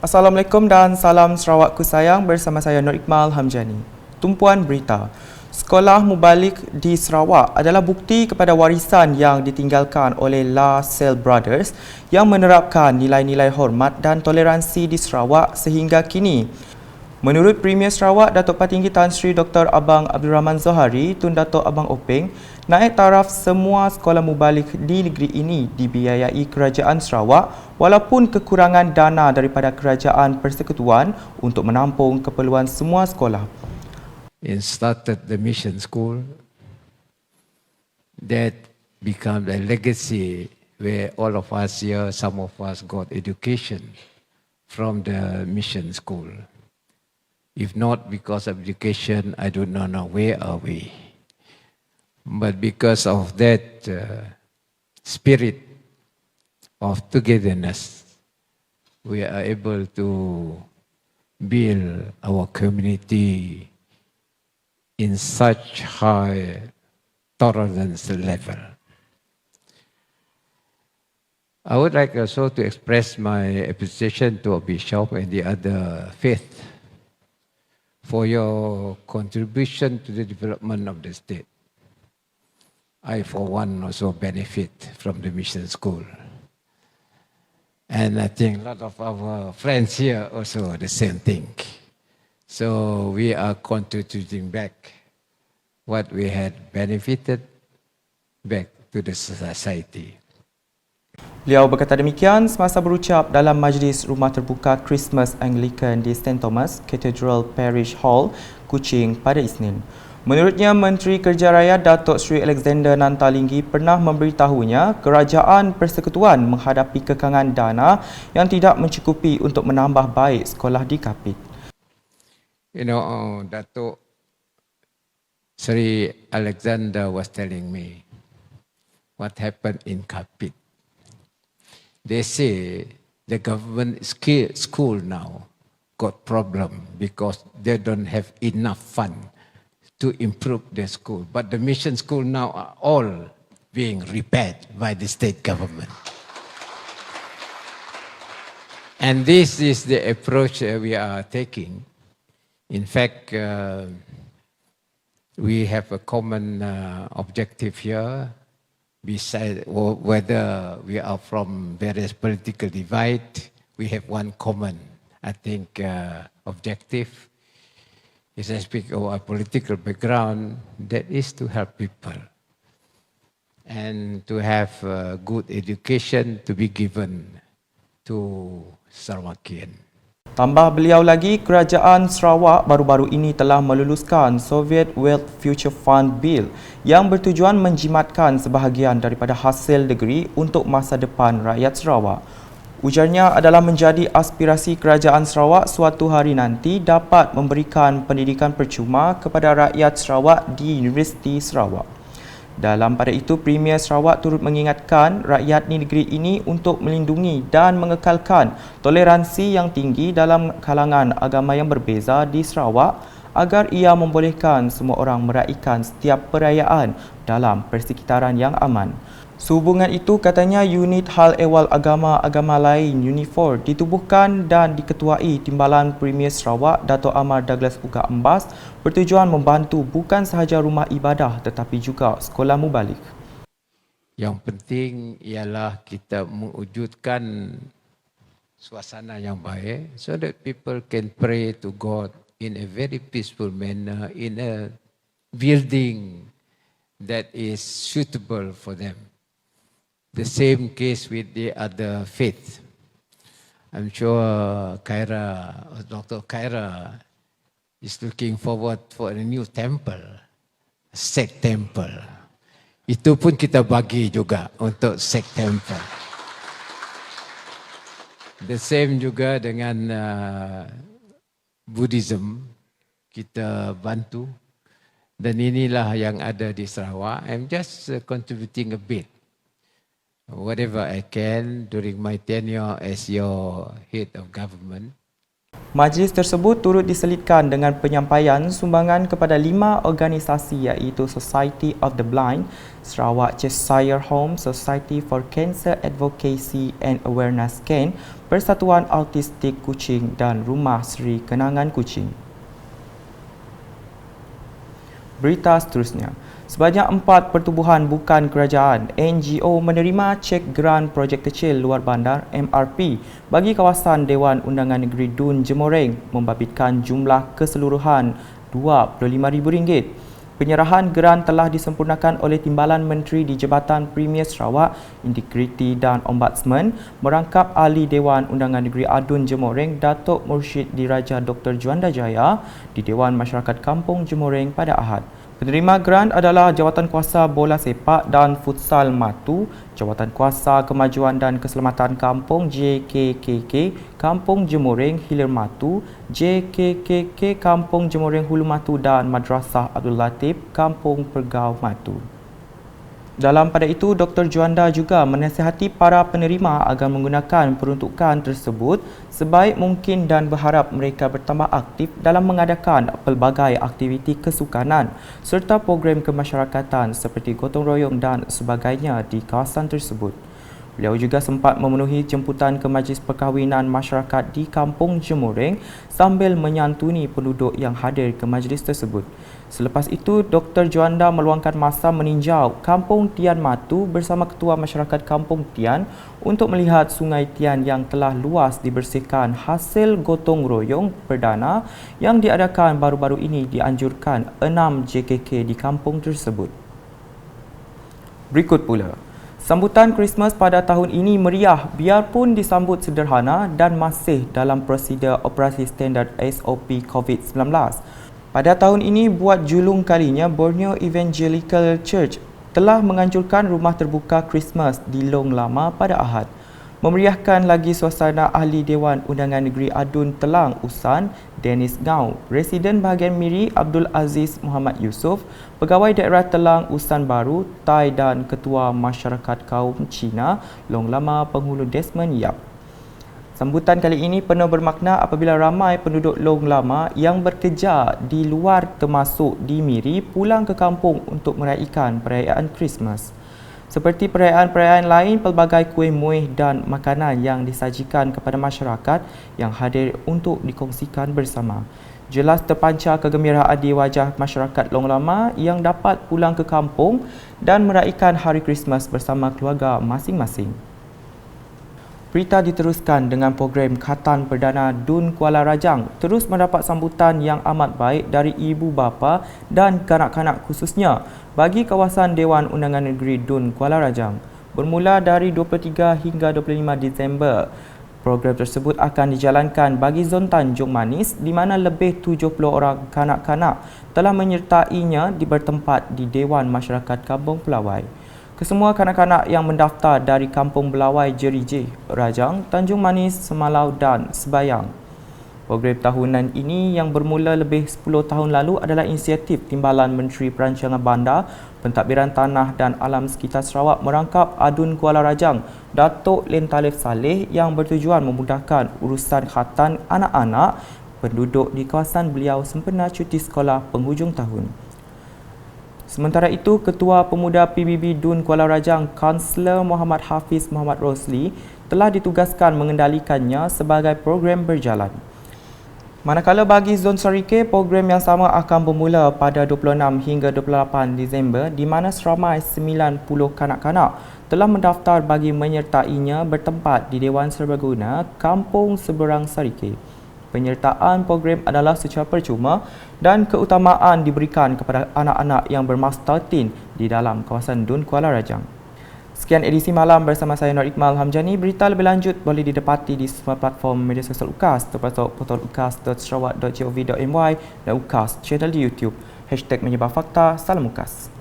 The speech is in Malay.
Assalamualaikum dan salam Sarawakku sayang, bersama saya Nur Iqmal Hamjani. Tumpuan berita. Sekolah Mubalik di Sarawak adalah bukti kepada warisan yang ditinggalkan oleh La Salle Brothers yang menerapkan nilai-nilai hormat dan toleransi di Sarawak sehingga kini. Menurut Premier Sarawak, Datuk Patinggi Tan Sri Dr. Abang Abdul Rahman Zohari, Tun Datuk Abang Openg, naik taraf semua sekolah mubalik di negeri ini dibiayai Kerajaan Sarawak walaupun kekurangan dana daripada Kerajaan Persekutuan untuk menampung keperluan semua sekolah. And started the mission school that became a legacy where all of us here, some of us got education from the mission school. If not because of education, I do not know where are we. But because of that spirit of togetherness, we are able to build our community in such high tolerance level. I would like also to express my appreciation to our bishop and the other faith for your contribution to the development of the state. I, for one, also benefit from the mission school. And I think a lot of our friends here also the same thing. So we are contributing back what we had benefited back to the society. Beliau berkata demikian semasa berucap dalam majlis rumah terbuka Christmas Anglican di St. Thomas Cathedral Parish Hall, Kuching pada Isnin. Menurutnya, Menteri Kerja Raya Datuk Seri Alexander Nantalinggi pernah memberitahunya Kerajaan Persekutuan menghadapi kekangan dana yang tidak mencukupi untuk menambah baik sekolah di Kapit. You know, Datuk Sri Alexander was telling me what happened in Kapit. They say the government school now got problem because they don't have enough fund to improve their school. But the mission school now are all being repaired by the state government. And this is the approach we are taking. In fact, we have a common objective here. Besides whether we are from various political divide, we have one common, I think, objective. As I speak of our political background, that is to help people and to have good education to be given to Sarawakian. Tambah beliau lagi, Kerajaan Sarawak baru-baru ini telah meluluskan Soviet Wealth Future Fund Bill yang bertujuan menjimatkan sebahagian daripada hasil negeri untuk masa depan rakyat Sarawak. Ujarnya adalah menjadi aspirasi Kerajaan Sarawak suatu hari nanti dapat memberikan pendidikan percuma kepada rakyat Sarawak di Universiti Sarawak. Dalam pada itu, Premier Sarawak turut mengingatkan rakyat di negeri ini untuk melindungi dan mengekalkan toleransi yang tinggi dalam kalangan agama yang berbeza di Sarawak agar ia membolehkan semua orang meraihkan setiap perayaan dalam persekitaran yang aman. Sehubungan itu, katanya unit hal ehwal agama-agama lain Unifor ditubuhkan dan diketuai Timbalan Premier Sarawak Dato' Amar Douglas Uga Embas bertujuan membantu bukan sahaja rumah ibadah tetapi juga sekolah mubalik. Yang penting ialah kita mewujudkan suasana yang baik so that people can pray to God in a very peaceful manner in a building that is suitable for them. The same case with the other faith. I'm sure Dr. Khaira is looking forward for a new temple, a sect temple. Itu pun kita bagi juga untuk sect temple. The same juga dengan Buddhism, kita bantu. Dan inilah yang ada di Sarawak. I'm just contributing a bit. Whatever I can during my tenure as your head of government. Majlis tersebut turut diselitkan dengan penyampaian sumbangan kepada 5 organisasi iaitu Society of the Blind, Sarawak Cheshire Home, Society for Cancer Advocacy and Awareness CAN, Persatuan Autistik Kuching dan Rumah Seri Kenangan Kuching. Berita seterusnya. Sebanyak 4 pertubuhan bukan kerajaan NGO menerima cek geran projek kecil luar bandar MRP bagi kawasan Dewan Undangan Negeri Dun Jemoreng membabitkan jumlah keseluruhan RM25,000. Penyerahan geran telah disempurnakan oleh Timbalan Menteri di Jabatan Premier Sarawak, Integriti dan Ombudsman merangkap Ahli Dewan Undangan Negeri Adun Jemoreng Datuk Mursyid Diraja Dr. Juanda Jaya di Dewan Masyarakat Kampung Jemoreng pada Ahad. Penerima geran adalah Jawatan Kuasa Bola Sepak dan Futsal Matu, Jawatan Kuasa Kemajuan dan Keselamatan Kampung JKKK, Kampung Jemoreng Hilir Matu, JKKK Kampung Jemoreng Hulu Matu dan Madrasah Abdul Latif Kampung Pergau Matu. Dalam pada itu, Dr. Juanda juga menasihati para penerima agar menggunakan peruntukan tersebut sebaik mungkin dan berharap mereka bertambah aktif dalam mengadakan pelbagai aktiviti kesukanan serta program kemasyarakatan seperti gotong royong dan sebagainya di kawasan tersebut. Beliau juga sempat memenuhi jemputan ke Majlis Perkahwinan Masyarakat di Kampung Jemoreng sambil menyantuni penduduk yang hadir ke majlis tersebut. Selepas itu, Dr. Juanda meluangkan masa meninjau Kampung Tian Matu bersama Ketua Masyarakat Kampung Tian untuk melihat Sungai Tian yang telah luas dibersihkan hasil gotong royong perdana yang diadakan baru-baru ini dianjurkan 6 JKK di kampung tersebut. Berikut pula. Sambutan Christmas pada tahun ini meriah biarpun disambut sederhana dan masih dalam prosedur operasi standard SOP COVID-19. Pada tahun ini, buat julung kalinya, Borneo Evangelical Church telah menganjurkan rumah terbuka Christmas di Long Lama pada Ahad. Memeriahkan lagi suasana Ahli Dewan Undangan Negeri Adun Telang Usan, Dennis Ngau, Residen Bahagian Miri Abdul Aziz Muhammad Yusof, Pegawai Daerah Telang Usan Baru, Tai dan Ketua Masyarakat Kaum Cina, Long Lama Penghulu Desmond Yap. Sambutan kali ini penuh bermakna apabila ramai penduduk Long Lama yang bekerja di luar termasuk di Miri pulang ke kampung untuk meraihkan perayaan Christmas. Seperti perayaan-perayaan lain, pelbagai kuih muih dan makanan yang disajikan kepada masyarakat yang hadir untuk dikongsikan bersama. Jelas terpancar kegembiraan di wajah masyarakat Long Lama yang dapat pulang ke kampung dan meraihkan hari Christmas bersama keluarga masing-masing. Berita diteruskan dengan program Khatan Perdana Dun Kuala Rajang terus mendapat sambutan yang amat baik dari ibu bapa dan kanak-kanak khususnya bagi kawasan Dewan Undangan Negeri Dun Kuala Rajang. Bermula dari 23 hingga 25 Disember, program tersebut akan dijalankan bagi zon Tanjung Manis di mana lebih 70 orang kanak-kanak telah menyertainya bertempat di Dewan Masyarakat Kampung Pelawai. Kesemua kanak-kanak yang mendaftar dari Kampung Belawai Jerije, Rajang, Tanjung Manis, Semalau dan Sebayang. Program tahunan ini yang bermula lebih 10 tahun lalu adalah inisiatif Timbalan Menteri Perancangan Bandar, Pentadbiran Tanah dan Alam Sekitar Sarawak merangkap Adun Kuala Rajang, Datuk Len Talif Saleh yang bertujuan memudahkan urusan khatan anak-anak penduduk di kawasan beliau sempena cuti sekolah penghujung tahun. Sementara itu, Ketua Pemuda PBB Dun Kuala Rajang, Kansler Muhammad Hafiz Muhammad Rosli telah ditugaskan mengendalikannya sebagai program berjalan. Manakala bagi Zon Sarike, program yang sama akan bermula pada 26 hingga 28 Disember di mana seramai 90 kanak-kanak telah mendaftar bagi menyertainya bertempat di Dewan Serbaguna Kampung Seberang Sarike. Penyertaan program adalah secara percuma dan keutamaan diberikan kepada anak-anak yang bermastatin di dalam kawasan Dun Kuala Rajang. Sekian edisi malam bersama saya Nur Iqmal Hamjani. Berita lebih lanjut boleh didapati di semua platform media sosial UKAS termasuk portal ukas.sarawak.gov.my dan UKAS channel di YouTube. #menyebar fakta. Salam UKAS.